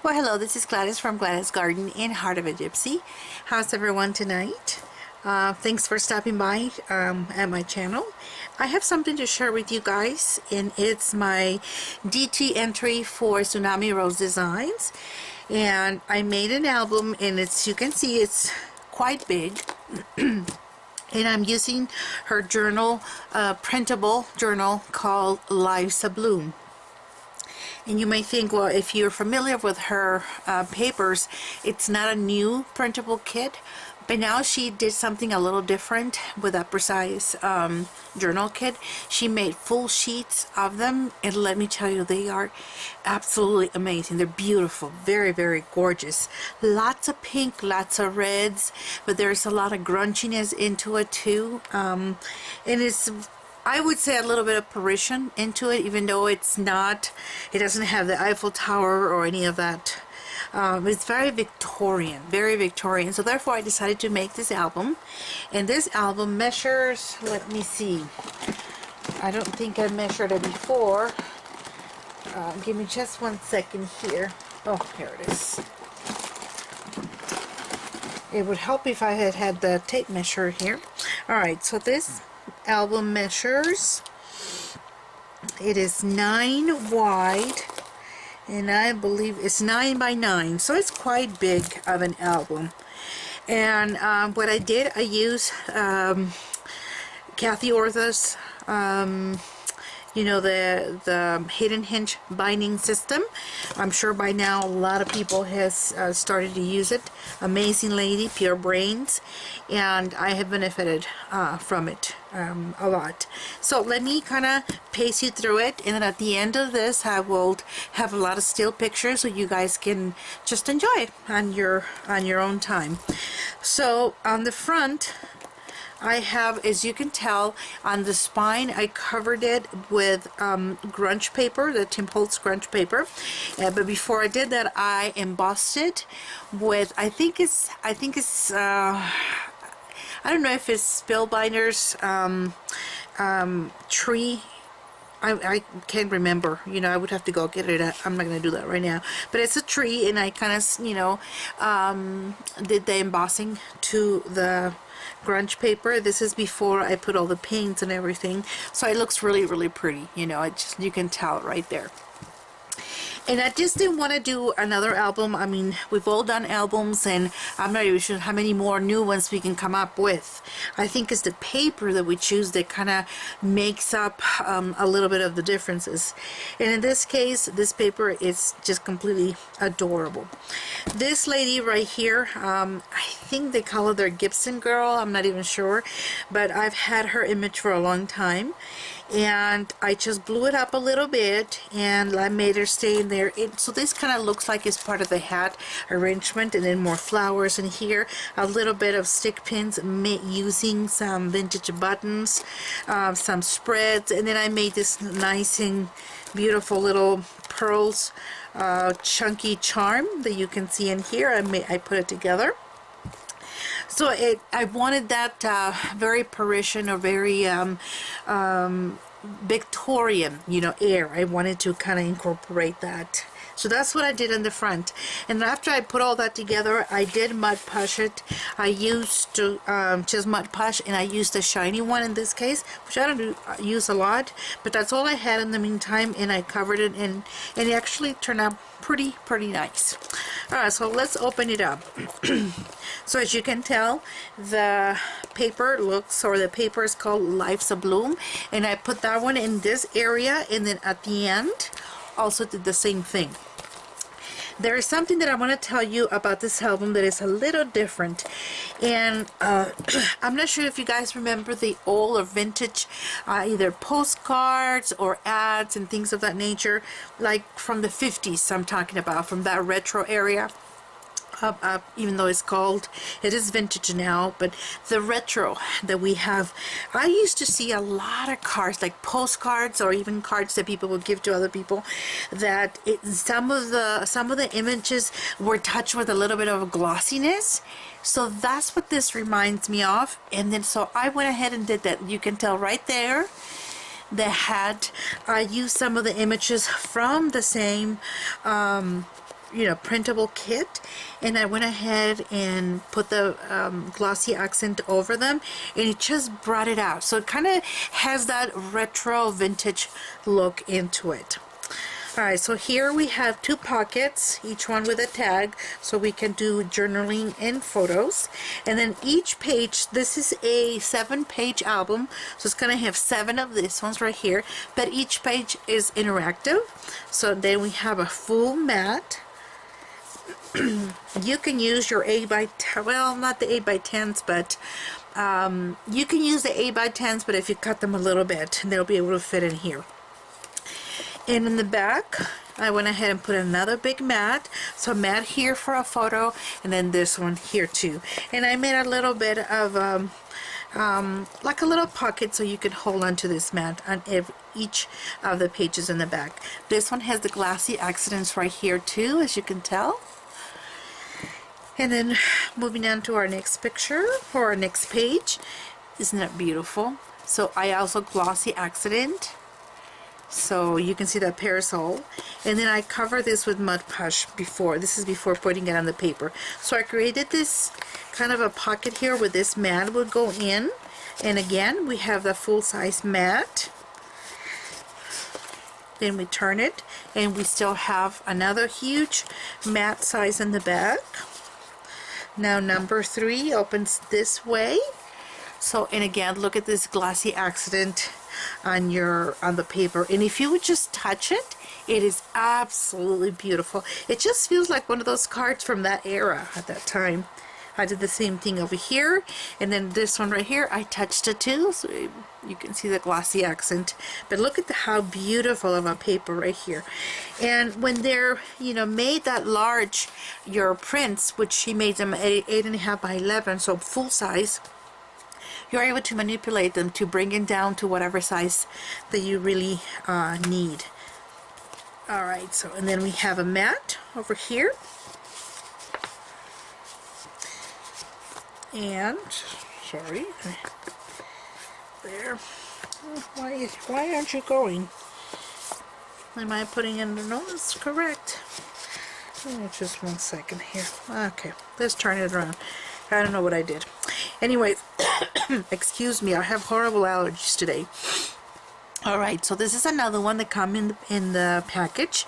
Well, hello, this is Gladys from Gladys Garden in Heart of a Gypsy. How's everyone tonight? Thanks for stopping by at my channel. I have something to share with you guys, and it's my DT entry for Tsunami Rose Designs. And I made an album, and you can see it's quite big. And I'm using her journal, printable journal called Lives Bloom. And you may think, well, if you're familiar with her papers, it's not a new printable kit, but now she did something a little different with that precise journal kit. She made full sheets of them, and let me tell you, they are absolutely amazing. They're beautiful, very, very gorgeous. Lots of pink, lots of reds, but there's a lot of grunginess into it too. And it's, I would say, a little bit of Parisian into it, even though it doesn't have the Eiffel Tower or any of that. It's very Victorian, very Victorian. So therefore I decided to make this album. And this album measures, let me see, I don't think I measured it before. Give me just 1 second here. Oh, here it is. It would help if I had had the tape measure here. Alright, so this album measures, it is 9 wide, and I believe it's 9 by 9, so it's quite big of an album. And what I did, I used Kathy Ortha's you know, the hidden hinge binding system. I'm sure by now a lot of people has started to use it. Amazing lady, pure brains, and I have benefited from it a lot. So let me kind of pace you through it, and then at the end of this I will have a lot of still pictures so you guys can just enjoy it on your own time. So on the front, I have, as you can tell, on the spine I covered it with grunge paper, the Tim Holtz grunge paper. But before I did that, I embossed it with, I think it's I don't know if it's Spellbinder's tree. I can't remember, you know, I would have to go get it. I'm not going to do that right now, but it's a tree, and I kind of, you know, did the embossing to the grunge paper. This is before I put all the paints and everything, so it looks really, really pretty, you know. It just, you can tell right there. And I just didn't want to do another album. I mean, we've all done albums, and I'm not even sure how many more new ones we can come up with. I think it's the paper that we choose that kind of makes up a little bit of the differences. And in this case, this paper is just completely adorable. This lady right here, I think they call her their Gibson girl. I'm not even sure, but I've had her image for a long time. And I just blew it up a little bit, and I made her stay in there. So this kind of looks like it's part of the hat arrangement, and then more flowers in here, a little bit of stick pins using some vintage buttons, some spreads, and then I made this nice and beautiful little pearls chunky charm that you can see in here. I put it together. So I wanted that very Parisian or very Victorian, you know, air. I wanted to kind of incorporate that. So that's what I did in the front. And after I put all that together, I did mud push it. I used to just mud push, and I used the shiny one in this case, which I don't use a lot, but that's all I had in the meantime, and I covered it, and it actually turned out pretty nice. Alright, so let's open it up. So as you can tell, the paper is called Lives Bloom, and I put that one in this area, and then at the end also did the same thing. There is something that I want to tell you about this album that is a little different, and I'm not sure if you guys remember the old or vintage either postcards or ads and things of that nature, like from the 50s. I'm talking about, from that retro area. Even though it is vintage now, but the retro that we have, I used to see a lot of cards, like postcards or even cards that people would give to other people, that some of the images were touched with a little bit of a glossiness. So that's what this reminds me of. And then so I went ahead and did that. You can tell right there the hat. I used some of the images from the same printable kit, and I went ahead and put the glossy accent over them, and it just brought it out. So it kind of has that retro vintage look into it. Alright, so here we have 2 pockets, each one with a tag, so we can do journaling and photos. And then each page, this is a 7-page album, so it's going to have 7 of these ones right here, but each page is interactive. So then we have a full mat. You can use your 8x10, well, not the 8x10s, but you can use the 8x10s, but if you cut them a little bit, they'll be able to fit in here. And in the back, I went ahead and put another big mat. So a mat here for a photo, and then this one here too. And I made a little bit of like a little pocket so you can hold onto this mat on each of the pages in the back. This one has the glossy accents right here too, as you can tell. And then moving on to our next picture, or our next page. Isn't that beautiful? So I also glossy accent, so you can see that parasol, and then I cover this with Mod Podge before. This is before putting it on the paper. So I created this kind of a pocket here where this mat would go in, and again we have the full-size mat. Then we turn it, and we still have another huge mat size in the back. Now number 3 opens this way. So, and again, look at this glossy accent on the paper, and if you would just touch it, it is absolutely beautiful. It just feels like one of those cards from that era at that time. I did the same thing over here, and then this one right here, I touched it too, so you can see the glossy accent. But look at how beautiful of a paper right here. And when they're made that large, your prints, which she made them 8.5 by 11, so full size, you're able to manipulate them to bring it down to whatever size that you really need. Alright, so and then we have a mat over here. And, sorry, there. Why aren't you going? Am I putting in the notes correct? Oh, just 1 second here. Okay, let's turn it around. I don't know what I did. Anyways, excuse me, I have horrible allergies today. Alright, so this is another one that come in the package,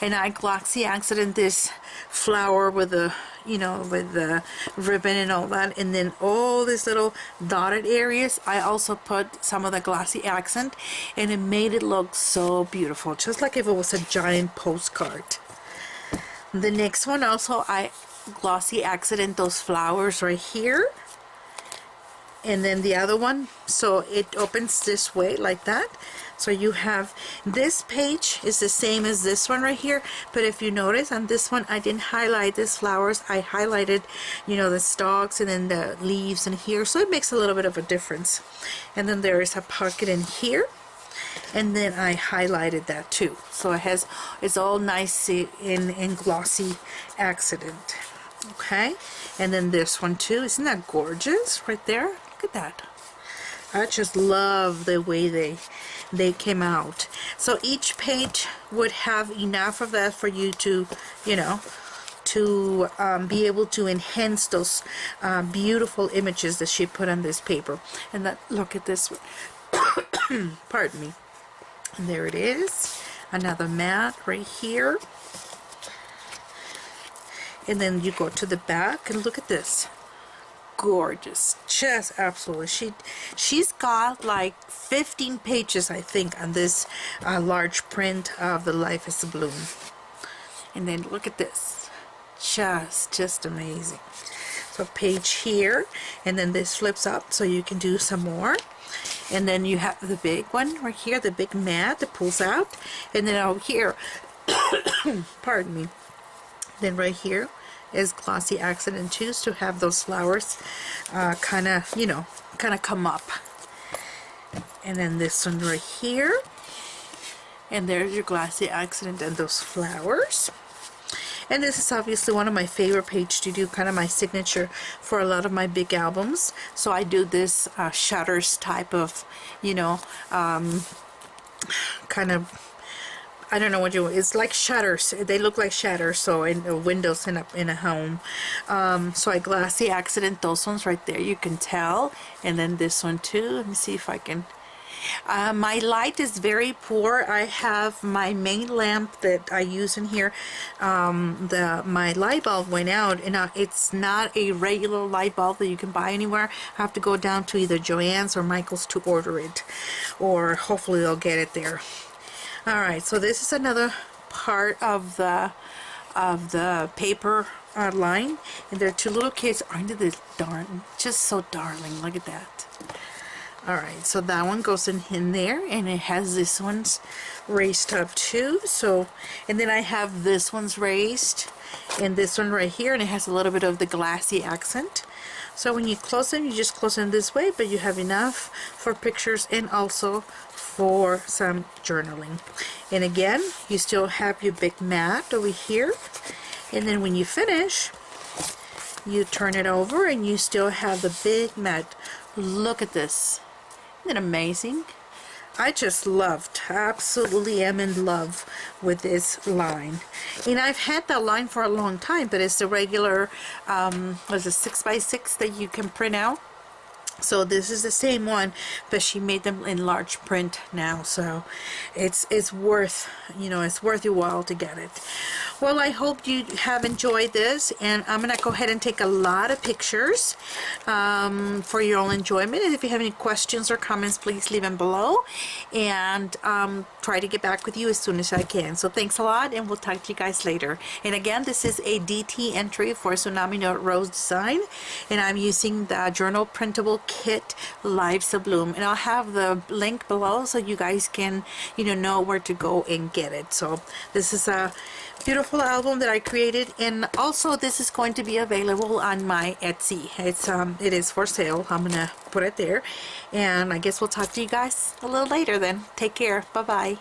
and I glossy accent this flower with the with the ribbon and all that, and then all these little dotted areas I also put some of the glossy accent, and it made it look so beautiful, just like if it was a giant postcard. The next one also I glossy accent those flowers right here, and then the other one, so it opens this way like that. So you have this page is the same as this one right here, but if you notice on this one I didn't highlight these flowers. I highlighted the stalks and then the leaves in here, so it makes a little bit of a difference. And then there is a pocket in here, and then I highlighted that too, so it's all nice in glossy accent. Okay, and then this one too, isn't that gorgeous right there? Look at that. I just love the way they came out. So each page would have enough of that for you to be able to enhance those beautiful images that she put on this paper. And that, look at this one. Pardon me. And there it is, another mat right here. And then you go to the back and look at this. Gorgeous, just absolutely. She's got like 15 pages I think on this large print of the Life is a Bloom. And then look at this, just amazing. So page here, and then this flips up so you can do some more. And then you have the big one right here, the big mat that pulls out, and then over here pardon me, then right here is glossy accent, and choose to have those flowers kind of come up. And then this one right here, and there's your glossy accent and those flowers. And this is obviously one of my favorite pages to do, kind of my signature for a lot of my big albums. So I do this shutters type of kind of I don't know what you, it's like shutters. They look like shutters, so in windows in a home. So I glassy accident those ones right there, you can tell. And then this one too. Let me see if I can. My light is very poor. I have my main lamp that I use in here. My light bulb went out, and it's not a regular light bulb that you can buy anywhere. I have to go down to either Joann's or Michael's to order it, or hopefully they'll get it there. Alright, so this is another part of the paper line, and there are two little kids. Aren't they just so darling? Look at that. Alright, so that one goes in there, and it has this one's raised up too. So, and then I have this one's raised, and this one right here, and it has a little bit of the glassy accent. So when you close them, you just close them this way, but you have enough for pictures and also for some journaling. And again, you still have your big mat over here, and then when you finish, you turn it over and you still have the big mat. Look at this. Isn't it amazing? I just absolutely am in love with this line. And I've had that line for a long time, but it's the regular, was it 6x6 that you can print out? So this is the same one, but she made them in large print now, so it's worth, you know, it's worth your while to get it. Well, I hope you have enjoyed this, and I'm gonna go ahead and take a lot of pictures for your own enjoyment. And if you have any questions or comments, please leave them below, and try to get back with you as soon as I can. So thanks a lot, and we'll talk to you guys later. And again, this is a DT entry for Tsunami Rose Design, and I'm using the Journal Printable Kit Live Subloom, and I'll have the link below so you guys can, you know where to go and get it. So this is a beautiful album that I created, and also this is going to be available on my Etsy. It is for sale. I'm gonna put it there, and I guess we'll talk to you guys a little later then. Take care. Bye bye.